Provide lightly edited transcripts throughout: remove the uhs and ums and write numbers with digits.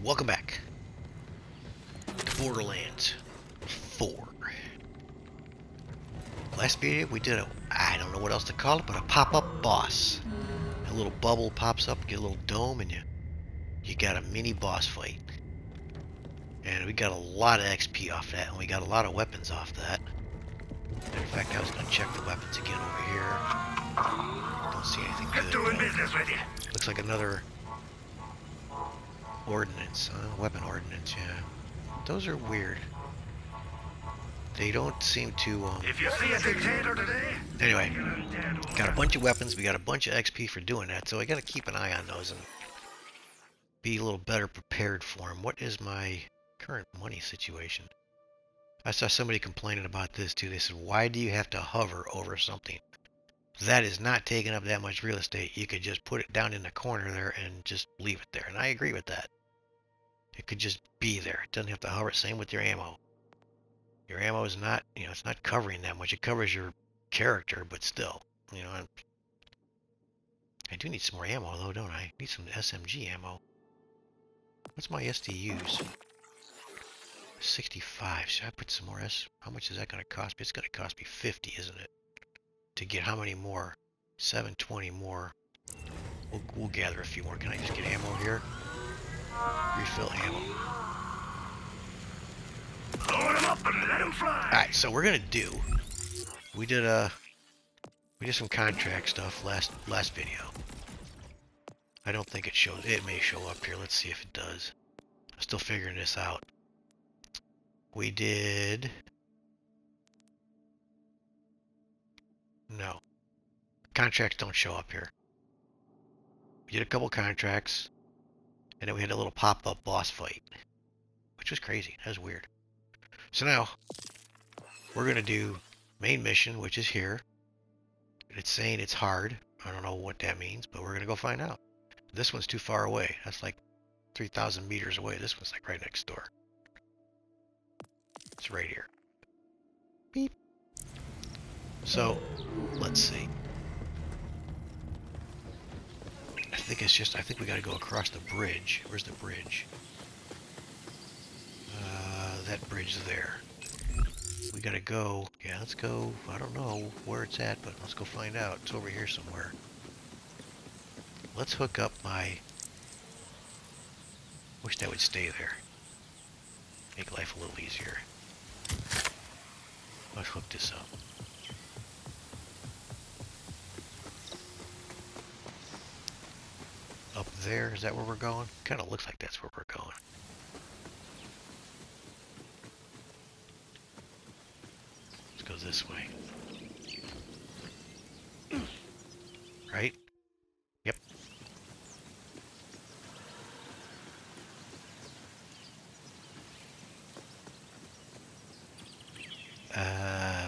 Welcome back to Borderlands 4. Last video we did I don't know what else to call it, but a pop-up boss. A little bubble pops up, get a little dome, and you got a mini boss fight. And we got a lot of XP off that, and we got a lot of weapons off that. Matter of fact, I was going to check the weapons again over here. Don't see anything good. Doing business with you. Looks like another ordnance, weapon ordnance, yeah. Those are weird. They don't seem to, If you see a dictator today... Anyway, got a bunch of weapons, we got a bunch of XP for doing that, so I gotta keep an eye on those and be a little better prepared for them. What is my current money situation? I saw somebody complaining about this too. They said, why do you have to hover over something? That is not taking up that much real estate. You could just put it down in the corner there and just leave it there. And I agree with that. It could just be there. It doesn't have to hover. Same with your ammo. Your ammo is not, it's not covering that much. It covers your character, but still, I do need some more ammo though, don't I? I need some SMG ammo. What's my SDUs? 65. Should I put some more How much is that going to cost me? It's going to cost me 50, isn't it? To get how many more? 720 more. We'll gather a few more. Can I just get ammo here? Refill ammo. Load him up and let him fly. Alright, so we're gonna do. We did some contract stuff last video. I don't think it shows. It may show up here. Let's see if it does. I'm still figuring this out. We did. No. Contracts don't show up here. We did a couple contracts, and then we had a little pop-up boss fight, which was crazy. That was weird. So now, we're going to do main mission, which is here. It's saying it's hard. I don't know what that means, but we're going to go find out. This one's too far away. That's like 3,000 meters away. This one's like right next door. It's right here. Beep. So, let's see. I think we got to go across the bridge. Where's the bridge? That bridge there. We got to go. Yeah, let's go. I don't know where it's at, but let's go find out. It's over here somewhere. Let's hook up my... Wish that would stay there. Make life a little easier. Let's hook this up. Up there, is that where we're going? Kind of looks like that's where we're going. Let's go this way. Right? Yep.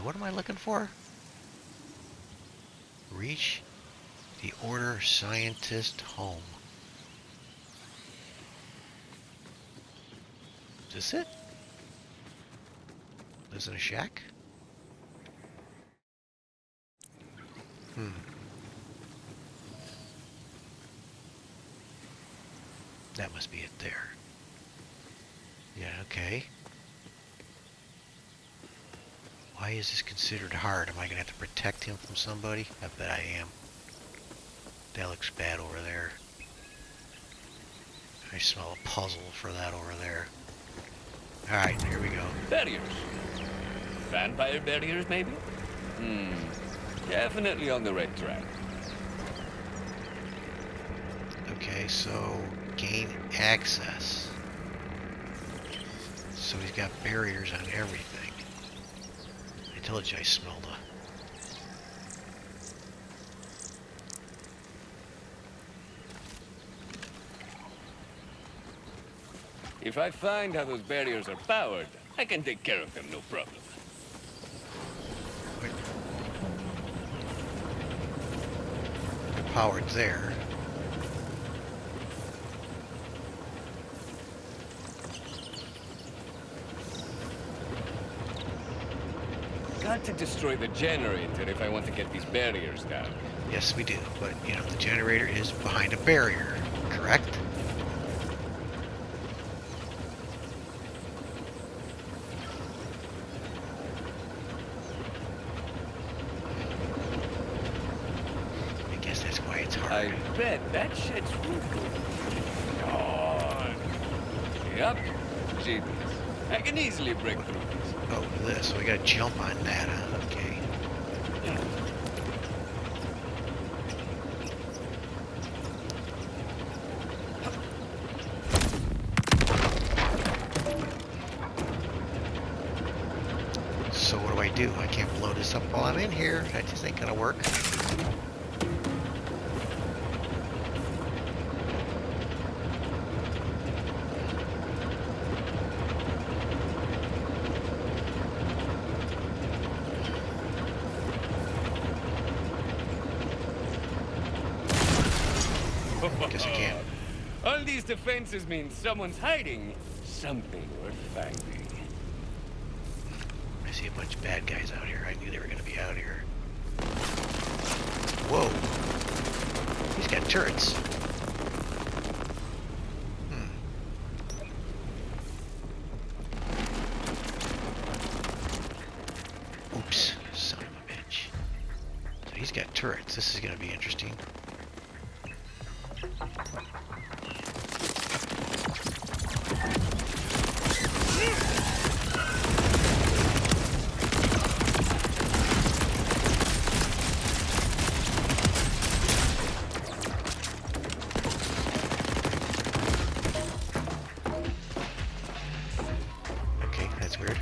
What am I looking for? Reach the Order Scientist home. Is this it? Lives in a shack? That must be it there. Yeah, okay. Why is this considered hard? Am I going to have to protect him from somebody? I bet I am. That looks bad over there. I smell a puzzle for that over there. Alright, here we go. Barriers. Vampire barriers, maybe? Definitely on the right track. Okay, so gain access. So he's got barriers on everything. I told you I smelled a... If I find how those barriers are powered, I can take care of them, no problem. Wait. They're powered there. Got to destroy the generator if I want to get these barriers down. Yes, we do. But, the generator is behind a barrier, correct? bet that shit's fruitful. God. Yep. Genius. I can easily break through this. Oh, this. So we gotta jump on that, huh? Okay. So what do I do? I can't blow this up while I'm in here. That just ain't gonna work. Guess I can't. All these defenses mean someone's hiding something worth finding. I see a bunch of bad guys out here. I knew they were gonna be out here. Whoa. He's got turrets. Oops. Son of a bitch. So he's got turrets. This is gonna be interesting. Okay, that's weird.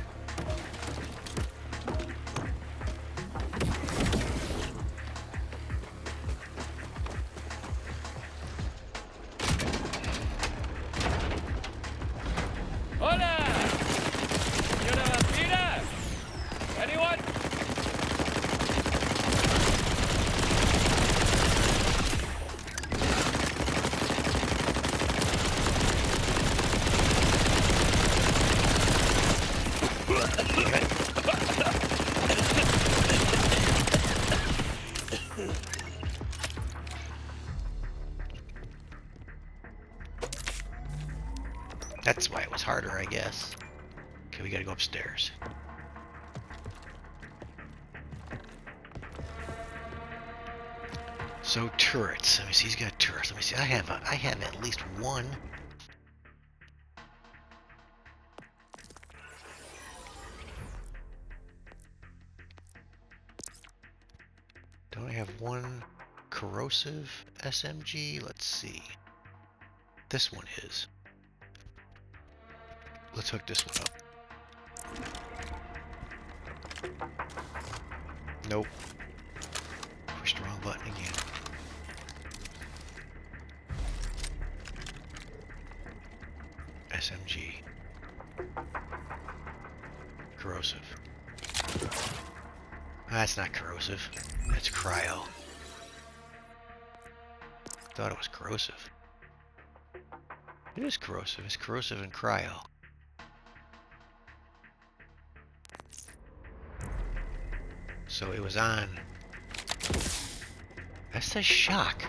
Hola! Señora Vampira? Anyone? That's why it was harder, I guess. Okay, we gotta go upstairs. So turrets. Let me see. He's got turrets. Let me see. I have at least one. Don't I have one corrosive SMG? Let's see. This one is. Let's hook this one up. Nope. Pushed the wrong button again. SMG. Corrosive. That's not corrosive. That's cryo. Thought it was corrosive. It is corrosive. It's corrosive and cryo. So it was on. That says shock.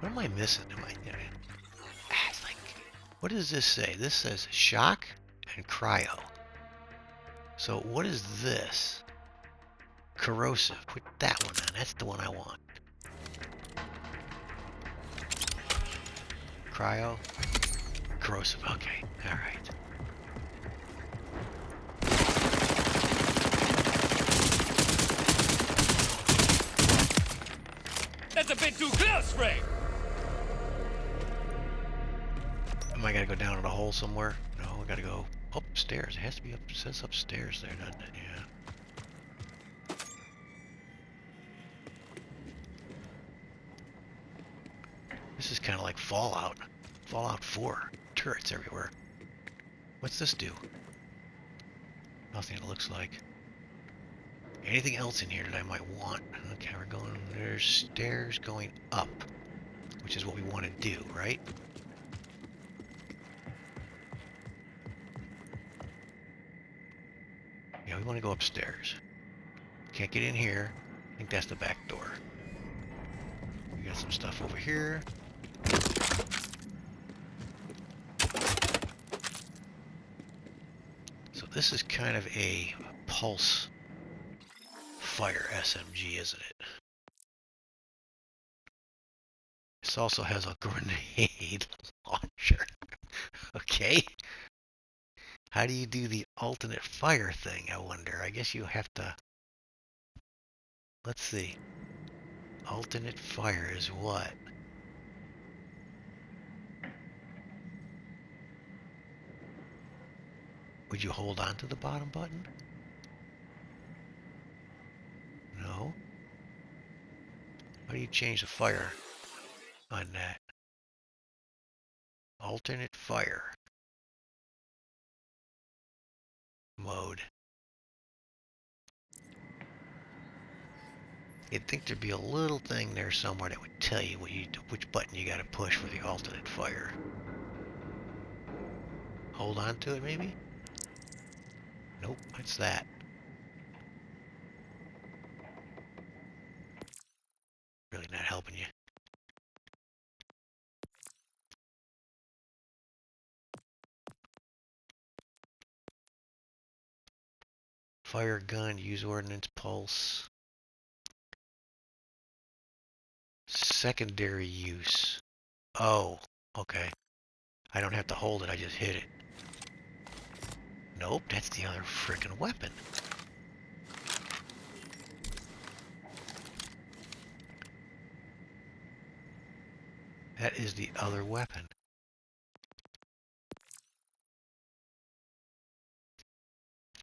What am I missing? It's like, what does this say? This says shock and cryo. So what is this? Corrosive. Put that one on. That's the one I want. Cryo. Corrosive. Okay. All right. That's a bit too close, Ray! Am I gotta go down in a hole somewhere? No, I gotta go upstairs. It has to be up. It says upstairs there, doesn't it? Yeah. This is kind of like Fallout. Fallout 4. Turrets everywhere. What's this do? Nothing, it looks like. Anything else in here that I might want? Okay, we're going. There's stairs going up, which is what we want to do, right? Yeah, we want to go upstairs. Can't get in here. I think that's the back door. We got some stuff over here. So this is kind of a pulse fire SMG, isn't it? This also has a grenade launcher. Okay. How do you do the alternate fire thing, I wonder? I guess you have to... Let's see. Alternate fire is what? Would you hold on to the bottom button? No. How do you change the fire on that? Alternate fire mode. You'd think there'd be a little thing there somewhere that would tell you which button you gotta push for the alternate fire. Hold on to it, maybe? Nope, what's that? Really not helping you. Fire gun, use ordnance pulse. Secondary use. Oh, okay. I don't have to hold it, I just hit it. Nope, that's the other frickin' weapon. That is the other weapon.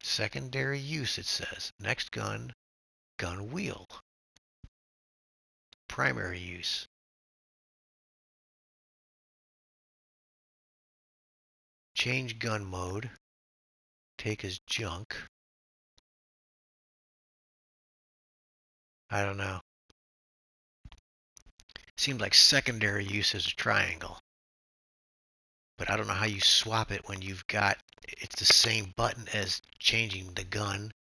Secondary use, it says. Next gun, gun wheel. Primary use. Change gun mode. Take as junk. I don't know. Seems like secondary use is a triangle. But I don't know how you swap it when you've got, it's the same button as changing the gun.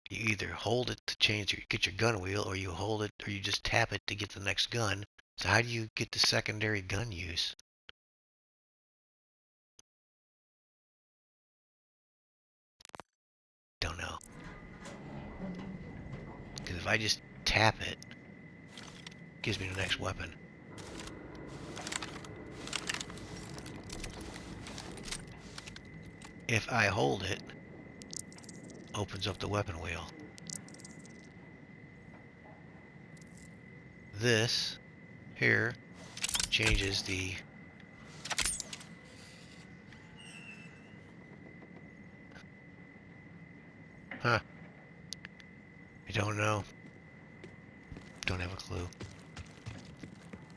You either hold it to get your gun wheel, or you hold it, or you just tap it to get the next gun. So how do you get the secondary gun use? Don't know. Because if I just tap it, it gives me the next weapon. If I hold it, opens up the weapon wheel. This here changes the I don't know. Don't have a clue.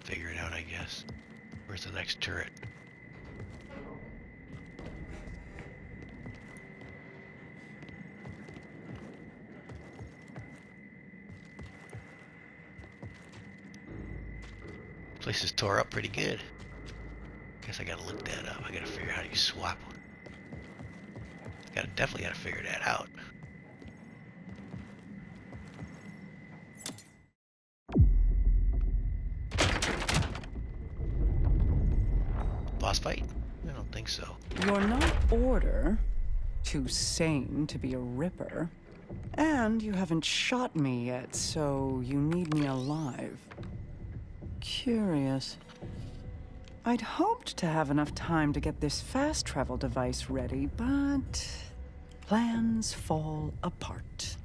Figure it out, I guess. Where's the next turret? Place is tore up pretty good. Guess I gotta look that up. I gotta figure out how you swap one. Definitely gotta figure that out. Boss fight? I don't think so. You're not Order. Too sane to be a Ripper. And you haven't shot me yet, so you need me alive. Curious. I'd hoped to have enough time to get this fast travel device ready, but plans fall apart.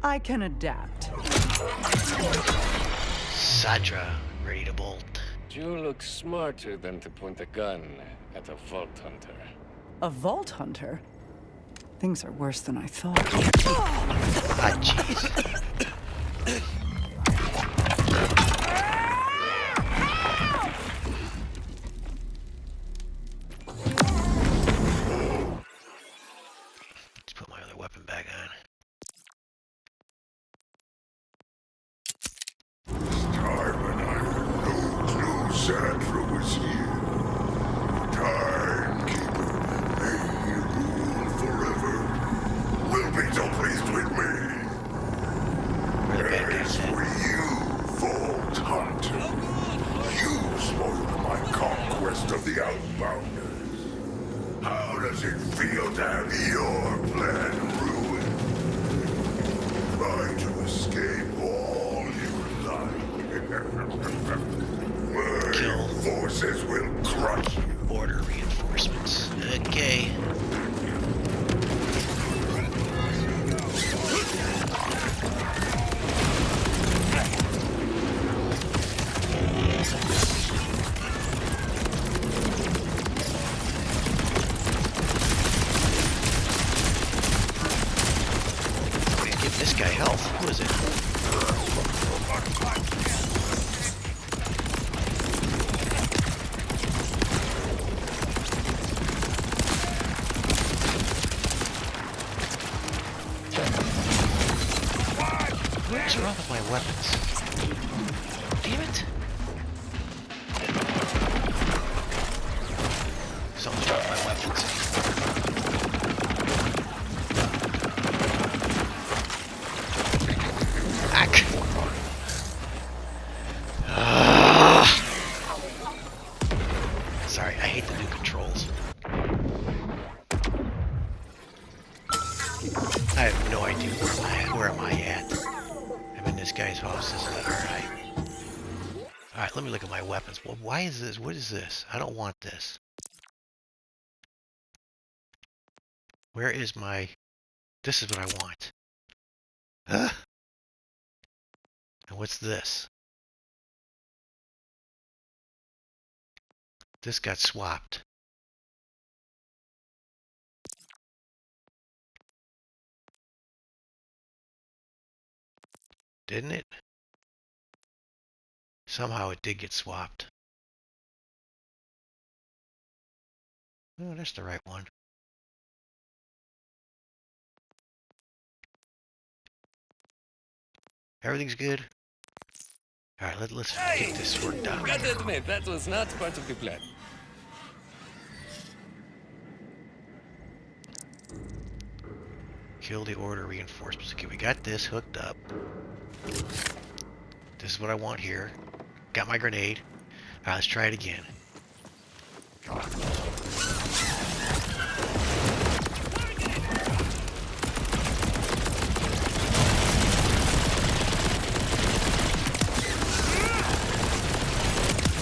I can adapt. Zadra, ready to bolt. You look smarter than to point a gun at a vault hunter. A Vault Hunter? Things are worse than I thought. Ah, jeez. Let's put my other weapon back on. Time and I had no clue Zadra was here. Timekeeper, may he rule forever. Will be so pleased with me. Where the bad guys As at? for you, Vault Hunter, you spoiled my conquest of the Outbounders. How does it feel to have your plan ruined? Try to escape all you like, and My Kill. forces will crush you. Order reinforcements. Okay. Please give this guy health. Who is it? What's wrong with my weapons? Damn it! Something's wrong with my weapons. Ack! Sorry, I hate the new controls. I have no idea where am I at. I'm in this guy's house, isn't it? Alright. Alright, let me look at my weapons. Well, why is this? What is this? I don't want this. Where is my... This is what I want. Huh? And what's this? This got swapped. Didn't it? Somehow it did get swapped. Oh, that's the right one. Everything's good? Alright, let's get this worked out. Gotta admit, that was not part of the plan. Kill the order reinforcements. Okay, we got this hooked up. This is what I want here. Got my grenade. Alright, let's try it again.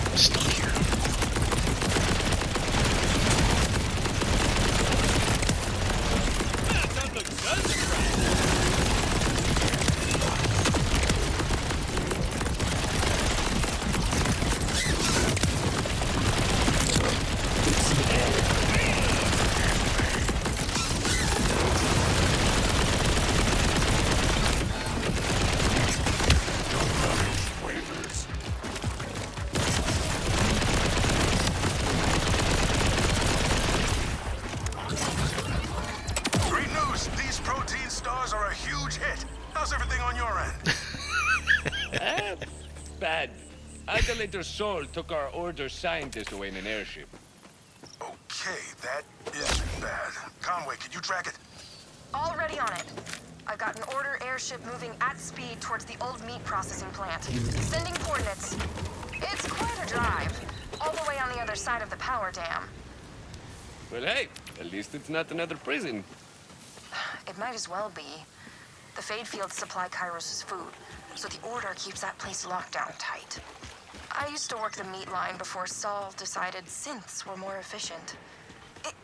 I'm stuck here. Great news! These protein stars are a huge hit. How's everything on your end? Bad. Adelator Sol took our order scientist away in an airship. Okay, that is bad. Conway, can you track it? Already on it. I've got an order airship moving at speed towards the old meat processing plant. Sending coordinates. It's quite a drive. All the way on the other side of the power dam. Well, hey, at least it's not another prison. It might as well be. The Fade Fields supply Kairos' food, so the order keeps that place locked down tight. I used to work the meat line before Saul decided synths were more efficient.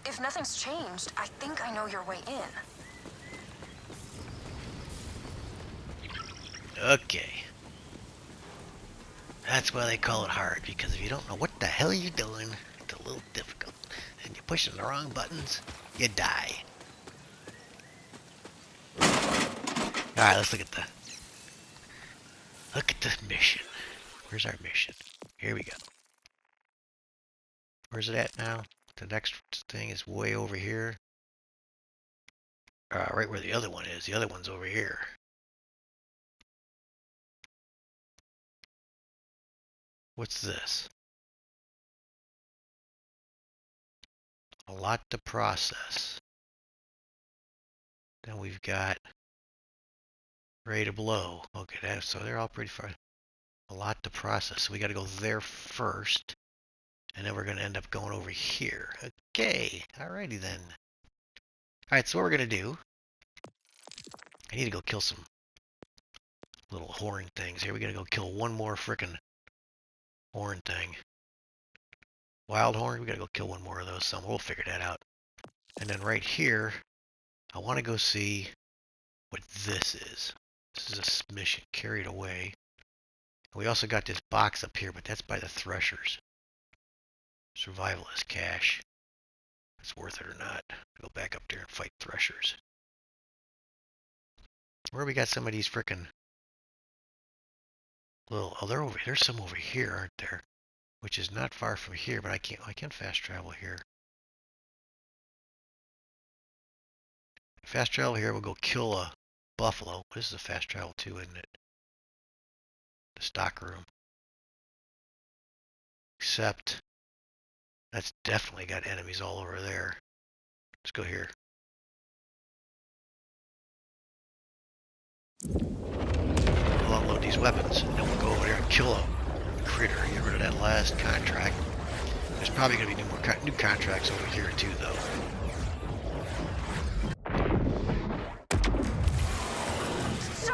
If nothing's changed, I think I know your way in. Okay. That's why they call it hard, because if you don't know what the hell you're doing, it's a little difficult. And you're pushing the wrong buttons, you die. Alright, let's look at the mission. Where's our mission? Here we go. Where's it at now? The next thing is way over here. Right where the other one is. The other one's over here. What's this? A lot to process. Then we've got ready to blow. Okay, so they're all pretty far. A lot to process. So we got to go there first. And then we're going to end up going over here. Okay, alrighty then. Alright, so what we're going to do. I need to go kill some little horn things here. We gotta go kill one more frickin' horn thing. Wild horn, we gotta go kill one more of those somewhere. We'll figure that out. And then right here, I want to go see what this is. This is a mission, carried away. We also got this box up here, but that's by the threshers. Survivalist cache. It's worth it or not. Go back up there and fight threshers. Where we got some of these frickin' little, oh, they're over, there's some over here, aren't there? Which is not far from here, but I can fast travel here. Fast travel here, we'll go kill a buffalo. This is a fast travel too, isn't it? The stock room. Except, that's definitely got enemies all over there. Let's go here. We'll unload these weapons, and then we'll go over there and kill a critter. Get rid of that last contract. There's probably going to be new contracts over here too, though. So,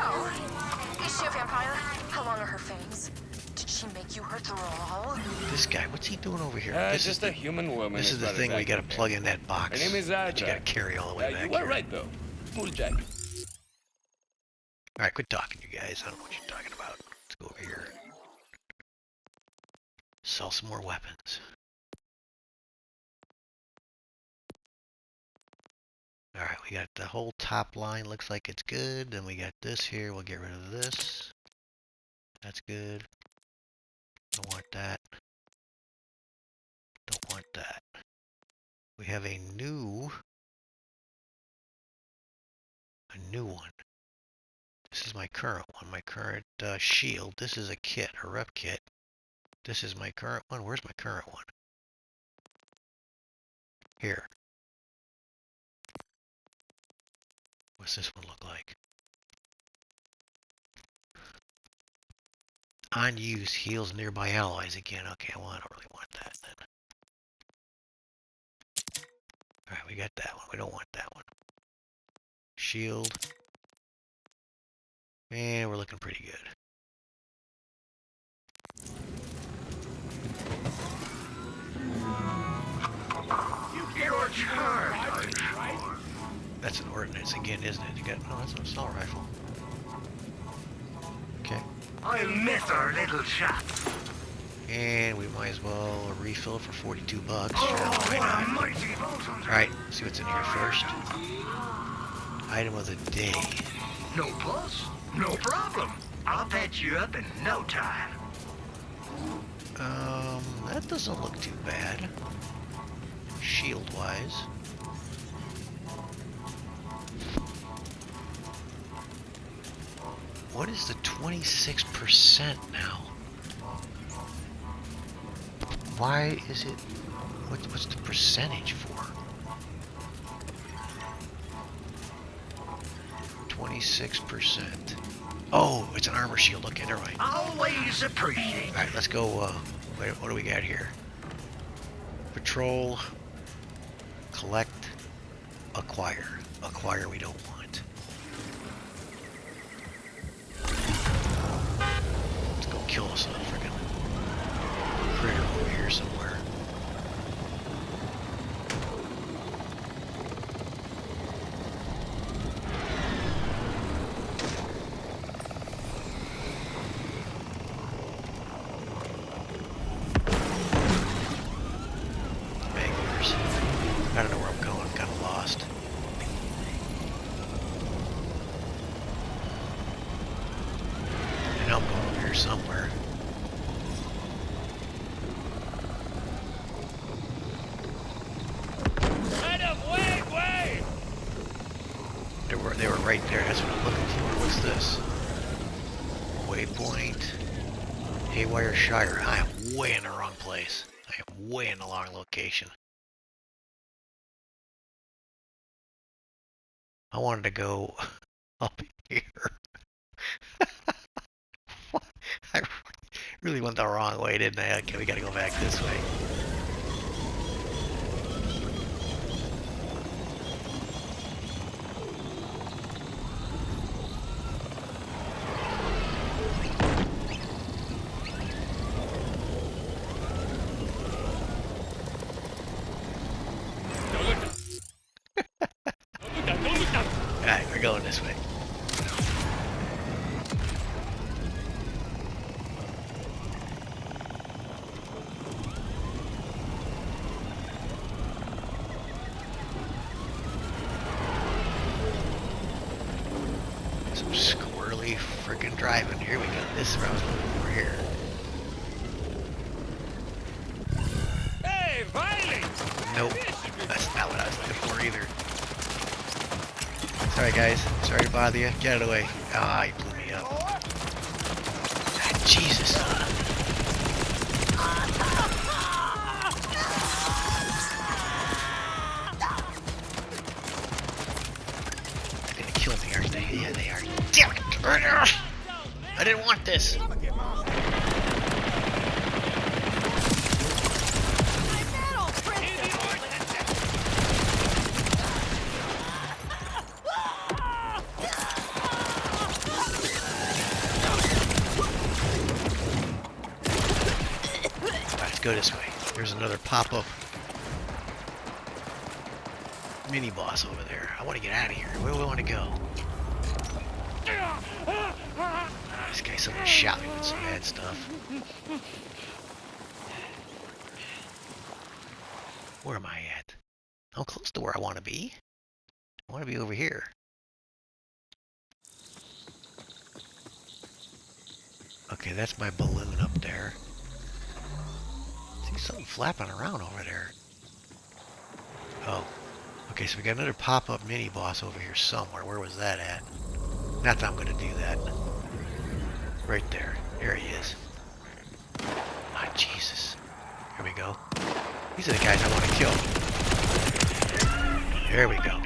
is she a vampire? How long are her fangs? Did she make you her thrall? This guy, what's he doing over here? This is a human woman. This is the thing we got to plug in that box. Her name is that you Zadra. got to carry all the way back You here. are right, though. Full jack. All right, quit talking, you guys. I don't know what you're talking about. Let's go over here. Sell some more weapons. All right, we got the whole top line. Looks like it's good. Then we got this here. We'll get rid of this. That's good. Don't want that. Don't want that. We have a new one. This is my current one. My current shield. This is a kit, a rep kit. This is my current one. Where's my current one? Here. What's this one look like? On use, heals nearby allies again. Okay, well, I don't really want that then. Alright, we got that one. We don't want that one. Shield. And we're looking pretty good. You're charged. That's an ordnance again, isn't it? You got, no, that's an assault rifle. Okay. I'll miss our little chat. And we might as well refill for 42 bucks. Oh, Sure, why what a not? mighty bolt. Alright, see what's in here first. Item of the day. No plus, no problem. I'll patch you up in no time. That doesn't look too bad. Shield-wise. What is the 26% now? Why is it... What's the percentage for? 26%. Oh, it's an armor shield. Okay, never mind. Always appreciate. Alright, let's go, wait, what do we got here? Patrol, collect, acquire. Acquire we don't want. Let's go kill us a freaking critter over here somewhere. Manglers. I don't know where I'm going. I'm kind of lost. And I'm going over here somewhere. Adam, wait! They were right there. That's what I'm looking for. What's this? Waypoint. Haywire Shire. I am way in the wrong place. I am way in the wrong location. I wanted to go up here. I really went the wrong way, didn't I? Okay, we gotta go back this way. freaking driving. Here we go. This is where I was going over here. Hey, Riley! Nope. That's not what I was looking for either. Sorry, guys. Sorry to bother you. Get out of the way. Ah, you blew me up. Ah, Jesus. They're gonna kill me, aren't they? Yeah, they are. Damn it! I didn't want this. Let's go this way. There's another pop-up mini boss over there. I want to get out of here. Where do we want to go? This guy, someone shot me with some bad stuff. Where am I at? I'm close to where I want to be. I want to be over here. Okay, that's my balloon up there. See something flapping around over there. Oh. Okay, so we got another pop-up mini boss over here somewhere. Where was that at? Not that I'm going to do that. Right there. There he is. Ah, Jesus. Here we go. These are the guys I want to kill. There we go.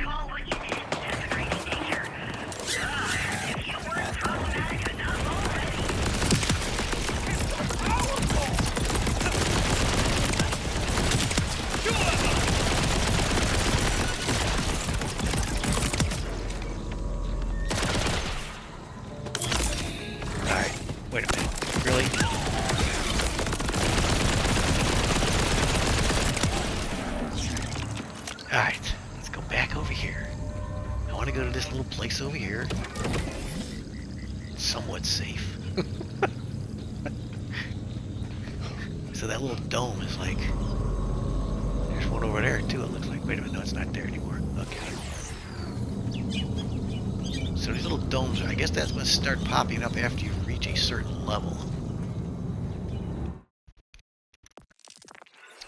Alright, wait a minute. Really? Alright, let's go back over here. I want to go to this little place over here. It's somewhat safe. So that little dome is like... There's one over there too, it looks like. Wait a minute, no, it's not there anymore. Okay. So these little domes, I guess that's going to start popping up after you reach a certain level.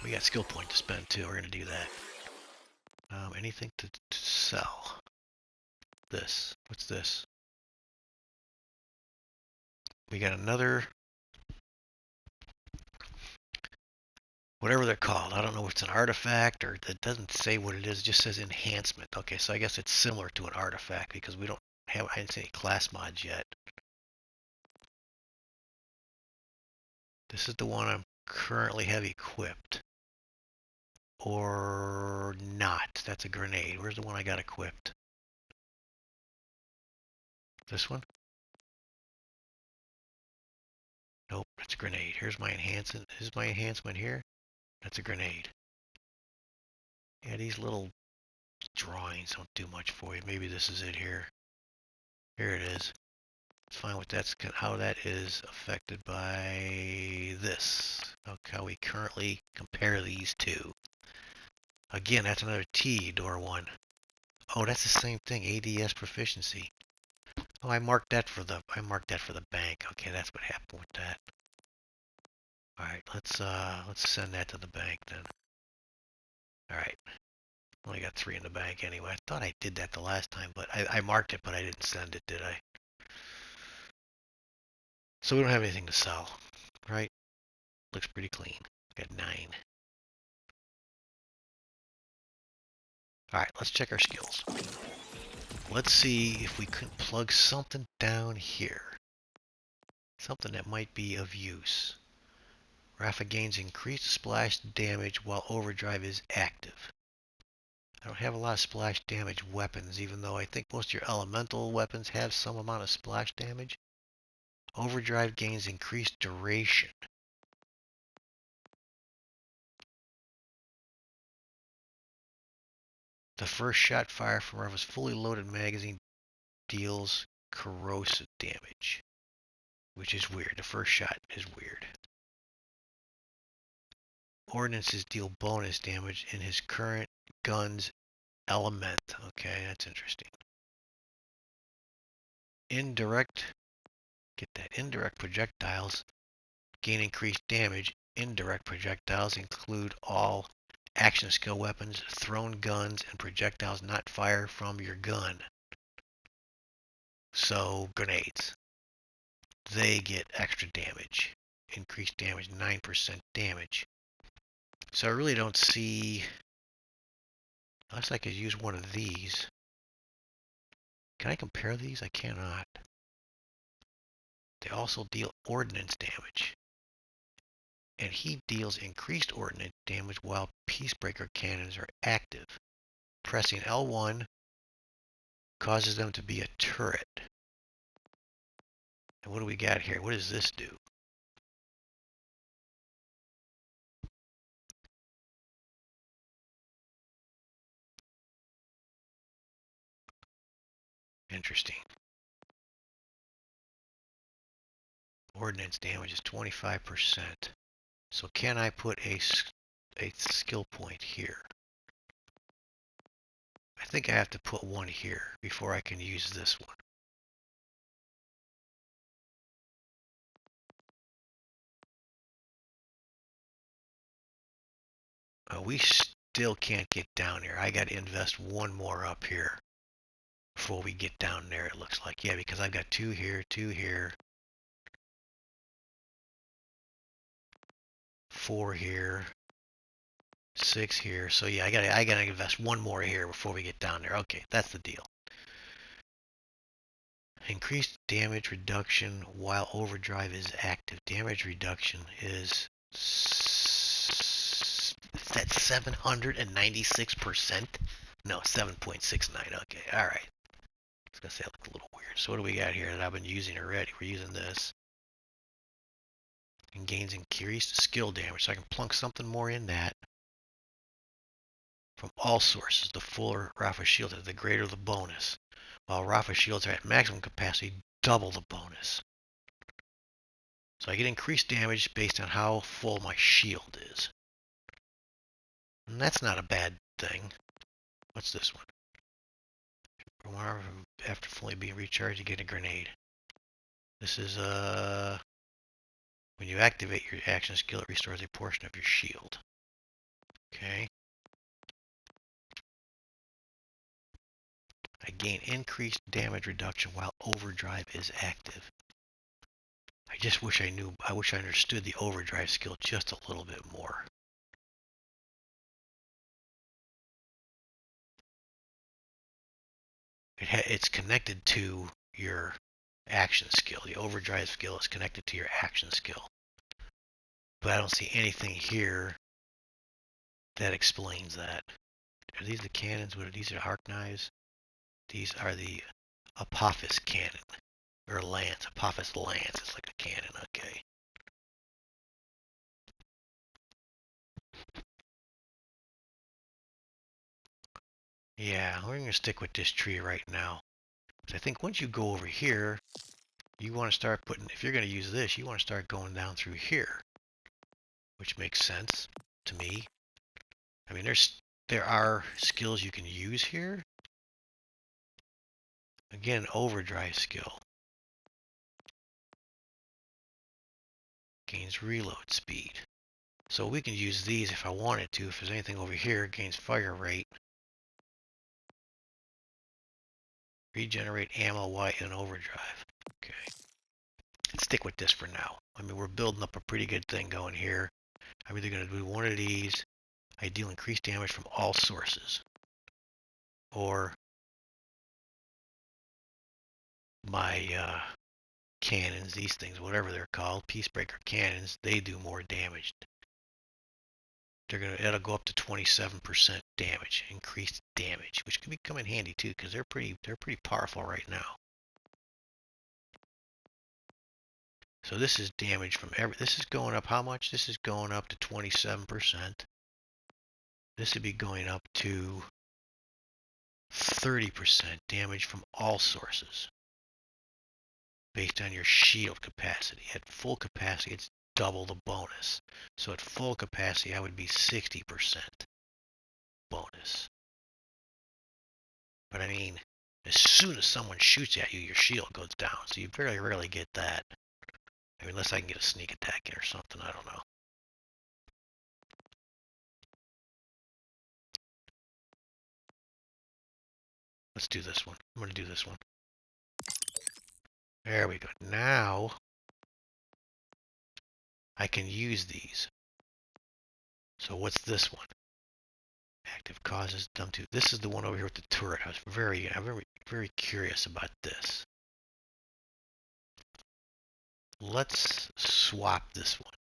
We got skill point to spend too, we're going to do that. Anything to sell? This. What's this? We got another... Whatever they're called. I don't know if it's an artifact or it doesn't say what it is. It just says enhancement. Okay, so I guess it's similar to an artifact because we don't have... I haven't seen any class mods yet. This is the one I'm currently have equipped. Or not. That's a grenade. Where's the one I got equipped? This one? Nope, that's a grenade. Here's my enhancement. Is my enhancement here? That's a grenade. Yeah, these little drawings don't do much for you. Maybe this is it here. Here it is. Let's find what that's how that is affected by this. Look how we currently compare these two. Again, that's another T door one. Oh, that's the same thing. ADS proficiency. Oh, I marked that for the bank. Okay, that's what happened with that. All right, let's send that to the bank then. All right. Only got 3 in the bank anyway. I thought I did that the last time, but I marked it, but I didn't send it, did I? So we don't have anything to sell, right? Looks pretty clean. Got 9. All right, let's check our skills. Let's see if we can plug something down here. Something that might be of use. Rafa gains increased splash damage while overdrive is active. I don't have a lot of splash damage weapons, even though I think most of your elemental weapons have some amount of splash damage. Overdrive gains increased duration. The first shot fired from Rafa's fully loaded magazine deals corrosive damage, which is weird. The first shot is weird. Ordnances deal bonus damage in his current gun's element. Okay, that's interesting. Indirect Get that. Indirect projectiles gain increased damage. Indirect projectiles include all action skill weapons, thrown guns, and projectiles not fired from your gun. So, grenades. They get extra damage. Increased damage, 9% damage. So I really don't see... Unless I could use one of these. Can I compare these? I cannot. They also deal ordnance damage. And he deals increased ordnance damage while Peacebreaker cannons are active. Pressing L1 causes them to be a turret. And what do we got here? What does this do? Interesting. Ordnance damage is 25%. So can I put a skill point here? I think I have to put one here before I can use this one. We still can't get down here. I got to invest one more up here before we get down there, it looks like. Yeah, because I've got 2 here, 2 here, 4 here, 6 here. So yeah, I gotta invest one more here before we get down there. Okay, that's the deal. Increased damage reduction while overdrive is active. Damage reduction is at 796%. No, 7.69. Okay, all right. I was gonna say it looked a little weird. So what do we got here that I've been using already? We're using this. And gains increased skill damage. So I can plunk something more in that. From all sources, the fuller Rafa shields are, the greater the bonus. While Rafa shields are at maximum capacity, double the bonus. So I get increased damage based on how full my shield is. And that's not a bad thing. What's this one? After fully being recharged, you get a grenade. This is when you activate your action skill, it restores a portion of your shield. Okay. I gain increased damage reduction while overdrive is active. I just wish I understood the overdrive skill just a little bit more. It's connected to your action skill. The overdrive skill is connected to your action skill. But I don't see anything here that explains that. Are these the cannons? What are these? Are arc knives? These are the Apophis cannon. Or lance. Apophis lance. It's like a cannon. Okay. Yeah, we're going to stick with this tree right now. I think once you go over here, you want to start putting, if you're going to use this, you want to start going down through here. Which makes sense to me. I mean, there are skills you can use here. Again, overdrive skill. Gains reload speed. So we can use these if I wanted to. If there's anything over here, it gains fire rate. Regenerate ammo while in overdrive. Okay. Let's stick with this for now. I mean, we're building up a pretty good thing going here. I'm either going to do one of these. I deal increased damage from all sources. Or my cannons, these things, whatever they're called, Peacebreaker cannons, they do more damage. It'll go up to 27% damage, increased damage, which could come in handy too, because they're pretty powerful right now. So this is damage from this is going up how much? This is going up to 27%. This would be going up to 30% damage from all sources based on your shield capacity. At full capacity, it's double the bonus. So at full capacity, I would be 60% bonus. But I mean, As soon as someone shoots at you, your shield goes down. So you very rarely get that. I mean, unless I can get a sneak attack in or something, I don't know. Let's do this one. I'm going to do this one. There we go. Now I can use these. So what's this one? Active causes dumb to. This is the one over here with the turret. I'm very curious about this. Let's swap this one.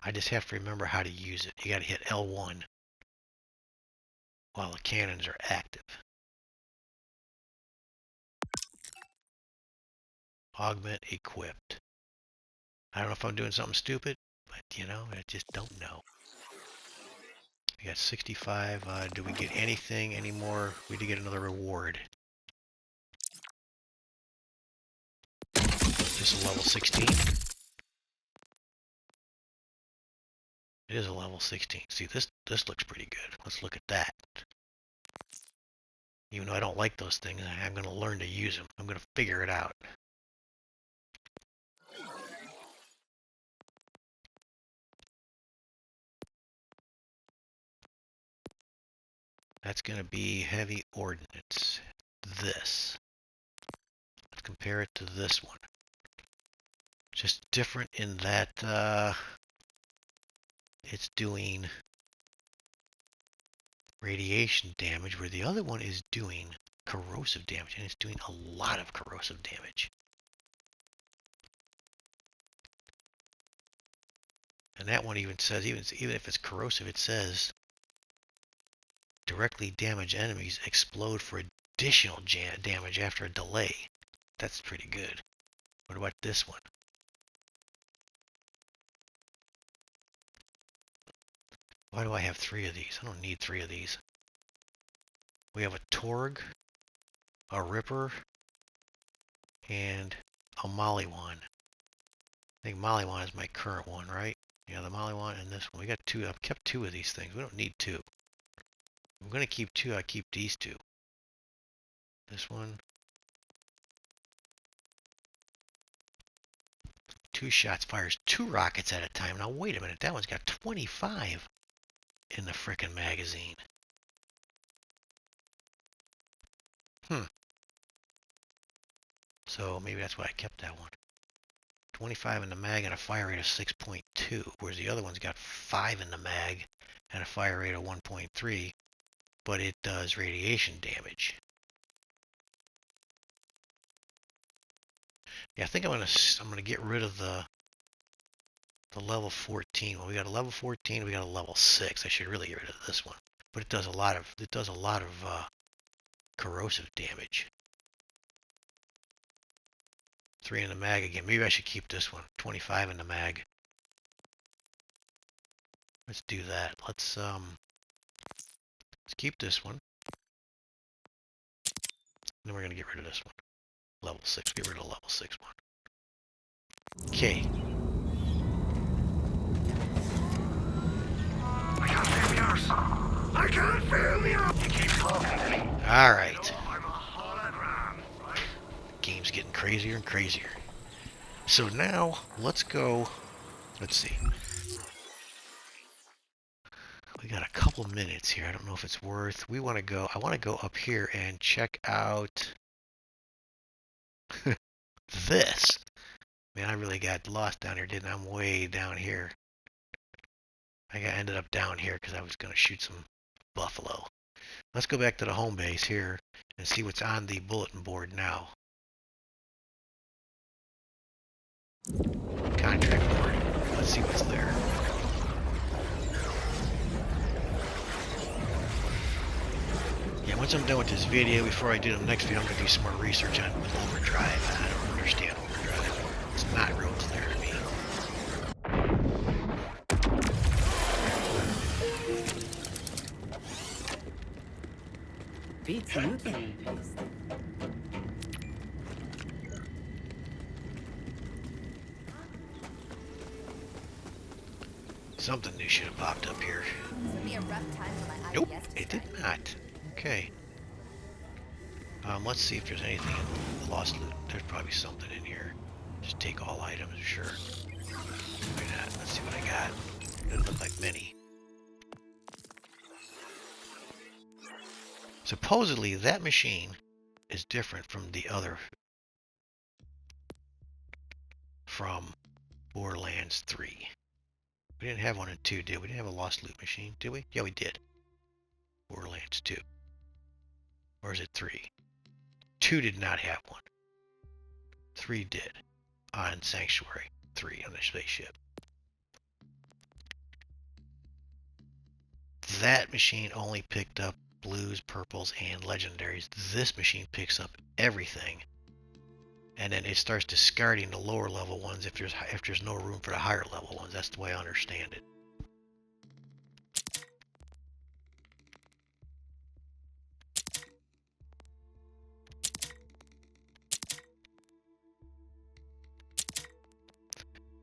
I just have to remember how to use it. You got to hit L1 while the cannons are active. Augment equipped. I don't know if I'm doing something stupid, but you know, I just don't know. We got 65. Do we get anything anymore? We did get another reward. Just a level 16. It is a level 16. See, this looks pretty good. Let's look at that. Even though I don't like those things, I'm going to learn to use them. I'm going to figure it out. That's going to be heavy ordnance. This. Let's compare it to this one. Just different in that it's doing radiation damage, where the other one is doing corrosive damage, and it's doing a lot of corrosive damage. And that one even says, even if it's corrosive, it says directly damage enemies explode for additional damage after a delay. That's pretty good. What about this one? Why do I have 3 of these? I don't need 3 of these. We have a Torg, a Ripper, and a Mollywan. I think Mollywan is my current one, right? Yeah, the Mollywan and this one. We got 2. I've kept 2 of these things. We don't need 2. I'm going to keep 2. I keep these 2. This one. 2 shots fires 2 rockets at a time. Now wait a minute. That one's got 25 in the frickin' magazine. So maybe that's why I kept that one. 25 in the mag and a fire rate of 6.2, whereas the other one's got 5 in the mag and a fire rate of 1.3, but it does radiation damage. Yeah, I think I'm gonna get rid of the level 14. Well, we got a level 14, we got a level 6. I should really get rid of this one, but it does a lot of corrosive damage. 3 in the mag again. Maybe I should keep this one. 25 in the mag. Let's do that. Let's keep this one. Then we're gonna get rid of this one. Level 6. Get rid of the level 6 one. Okay. I can't feel the arse. I can't feel the arse. You keep talking to me. Alright. I'm a hologram, right? Game's getting crazier and crazier. So now, let's go. Let's see. We got a couple minutes here. I don't know if it's worth. I want to go up here and check out this. Man, I really got lost down here, didn't I? I'm way down here. I ended up down here because I was going to shoot some buffalo. Let's go back to the home base here and see what's on the bulletin board now. Contract board. Let's see what's there. Yeah, once I'm done with this video, before I do the next video, I'm going to do some more research on overdrive. I don't understand overdrive. It's not real clear to me. Beats you can paste. Something new should have popped up here. Be a rough time for my Nope, IBS it did not. Okay. Let's see if there's anything in the lost loot. There's probably something in here. Just take all items, sure. Why not? Let's see what I got. Doesn't look like many. Supposedly, that machine is different from the other. From Borderlands 3. We didn't have one in 2, did we? We didn't have a lost loot machine, did we? Yeah, we did. Borderlands 2. Or is it 3? 2 did not have one. 3 did. On Sanctuary 3 on the spaceship. That machine only picked up blues, purples, and legendaries. This machine picks up everything. And then it starts discarding the lower level ones if there's no room for the higher level ones. That's the way I understand it.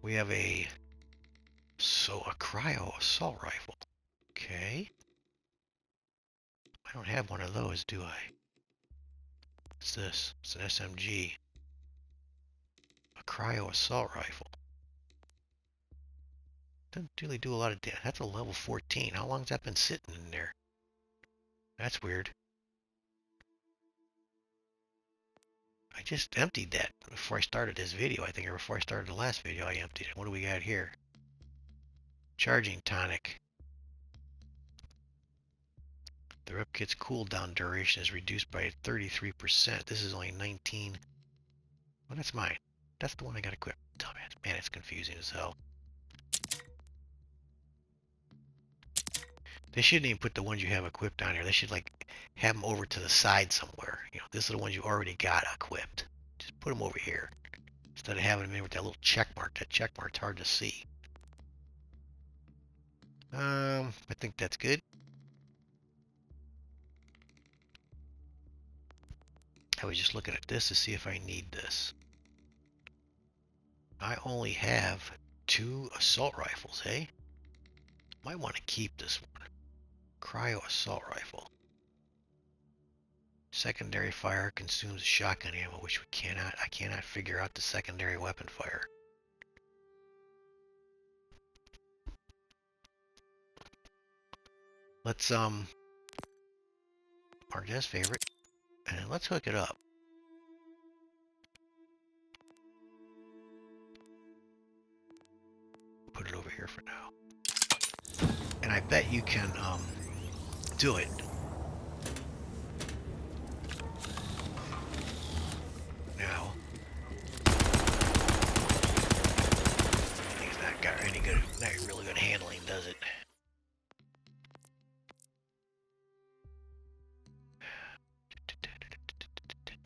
We have a cryo assault rifle. Okay. I don't have one of those, do I? What's this? It's an SMG. A cryo assault rifle. Doesn't really do a lot of damage. That's a level 14. How long has that been sitting in there? That's weird. I just emptied that before I started this video. I think, or before I started the last video, I emptied it. What do we got here? Charging tonic. The rep kit's cooldown duration is reduced by 33%. This is only 19. Well, that's mine. That's the one I got equipped. Dumbass. Man, it's confusing as hell. They shouldn't even put the ones you have equipped on here. They should like have them over to the side somewhere. You know, this is the ones you already got equipped. Just put them over here instead of having them in with that little check mark. That check mark's hard to see. I think that's good. I was just looking at this to see if I need this. I only have 2 assault rifles, hey? Might want to keep this one. Cryo assault rifle. Secondary fire consumes shotgun ammo, which I cannot figure out the secondary weapon fire. Let's mark that as favorite, and let's hook it up. Put it over here for now. And I bet you can do it. Now, it's not got any good, not really good handling, does it?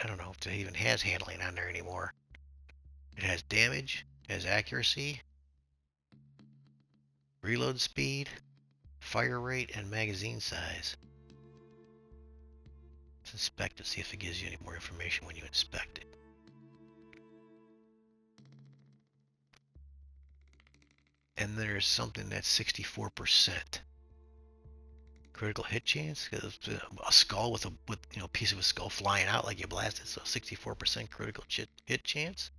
I don't know if it even has handling on there anymore. It has damage, it has accuracy, reload speed, fire rate, and magazine size. Let's inspect it, see if it gives you any more information when you inspect it. And there's something that's 64%. Critical hit chance, a skull with a piece of a skull flying out like you blasted, so 64% critical hit chance.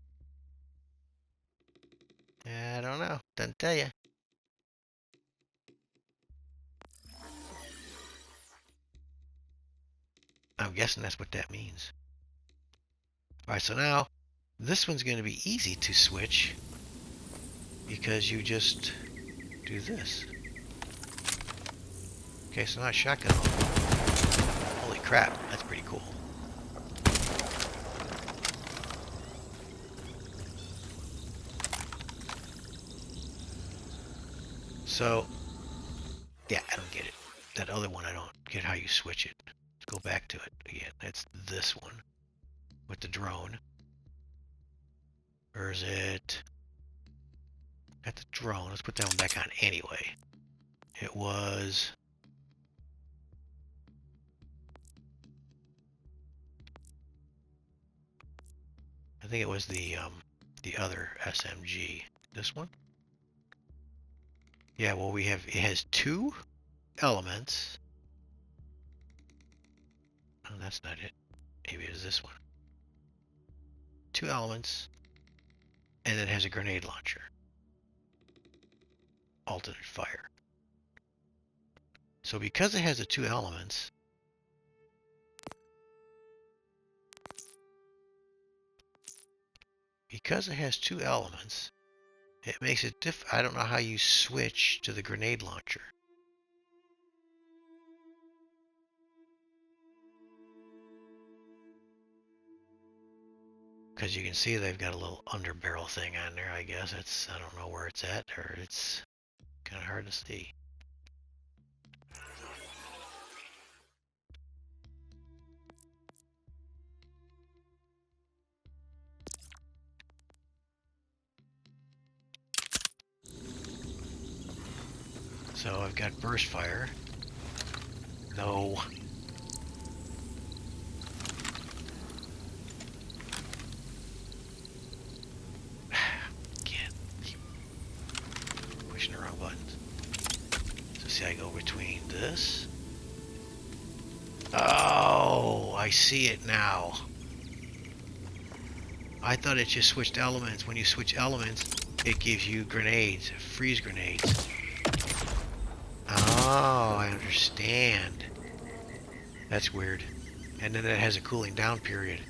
I don't know, doesn't tell you. I'm guessing that's what that means. Alright, so now this one's going to be easy to switch because you just do this. Okay, so now shotgun. Holy crap, that's pretty cool. So, yeah, I don't get it. That other one, I don't get how you switch it. Let's go back to it again. That's this one with the drone. Or is it... Got the drone. Let's put that one back on anyway. It was... I think it was the other SMG. This one? Yeah, well, it has 2 elements. Oh, that's not it. Maybe it is this one. 2 elements, and it has a grenade launcher. Alternate fire. So because it has the 2 elements, it makes it I don't know how you switch to the grenade launcher. Because you can see they've got a little underbarrel thing on there, I guess. I don't know where it's at, or it's kind of hard to see. So I've got burst fire. No. Can't keep pushing the wrong buttons. So see, I go between this. Oh, I see it now. I thought it just switched elements. When you switch elements, it gives you grenades, freeze grenades. Oh, I understand. That's weird. And then it has a cooling down period.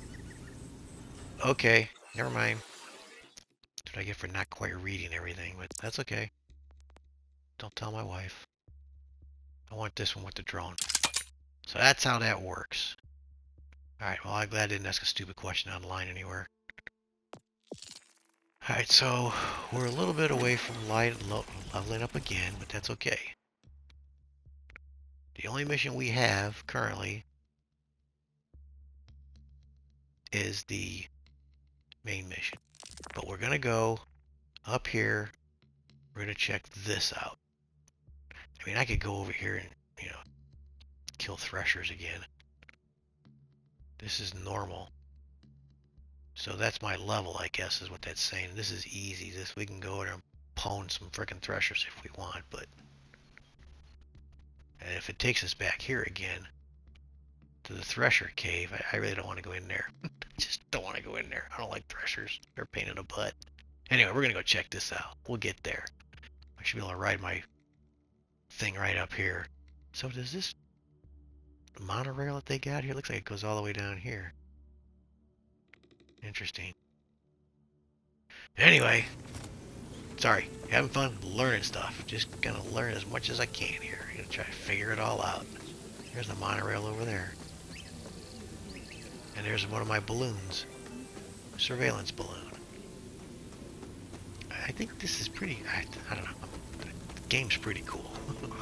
Okay, never mind. That's what I get for not quite reading everything, but that's okay. Don't tell my wife. I want this one with the drone. So that's how that works. Alright, well, I'm glad I didn't ask a stupid question online anywhere. Alright, so we're a little bit away from leveling up again, but that's okay. The only mission we have currently is the main mission. But we're going to go up here. We're going to check this out. I mean, I could go over here and, you know, kill threshers again. This is normal. So that's my level, I guess, is what that's saying. This is easy. We can go there and pwn some frickin' threshers if we want, but... And if it takes us back here again, to the thresher cave, I really don't want to go in there. Just don't want to go in there. I don't like threshers. They're a pain in the butt. Anyway, we're going to go check this out. We'll get there. I should be able to ride my thing right up here. So does this monorail that they got here, looks like it goes all the way down here. Interesting. Anyway, sorry, having fun learning stuff. Just gonna learn as much as I can here. I'm gonna try to figure it all out. There's the monorail over there. And there's one of my balloons. Surveillance balloon. I think this is pretty, I don't know. The game's pretty cool.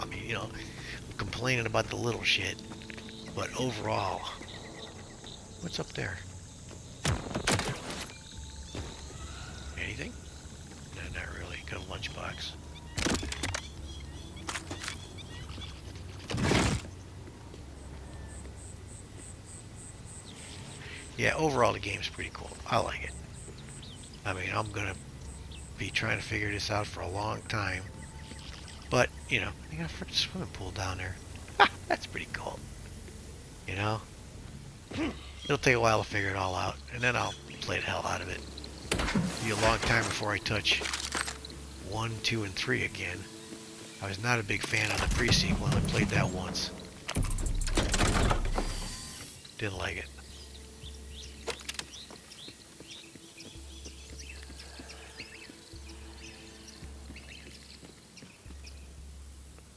I mean, you know, I'm complaining about the little shit. But overall, what's up there? Anything? No, not really. Got a lunchbox. Yeah, overall the game's pretty cool. I like it. I mean, I'm gonna be trying to figure this out for a long time. But, you know, they got a freaking swimming pool down there. Ha! That's pretty cool. You know? It'll take a while to figure it all out, and then I'll play the hell out of it. It'll be a long time before I touch 1, 2, and 3 again. I was not a big fan of the pre-sequel, and I played that once. Didn't like it.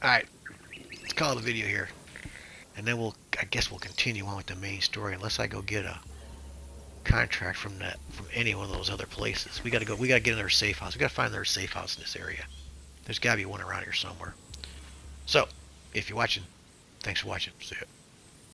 Alright, let's call it a video here. And then I guess we'll continue on with the main story unless I go get a contract from any one of those other places. We gotta get in their safe house. We gotta find their safe house in this area. There's gotta be one around here somewhere. So, if you're watching, thanks for watching. See ya.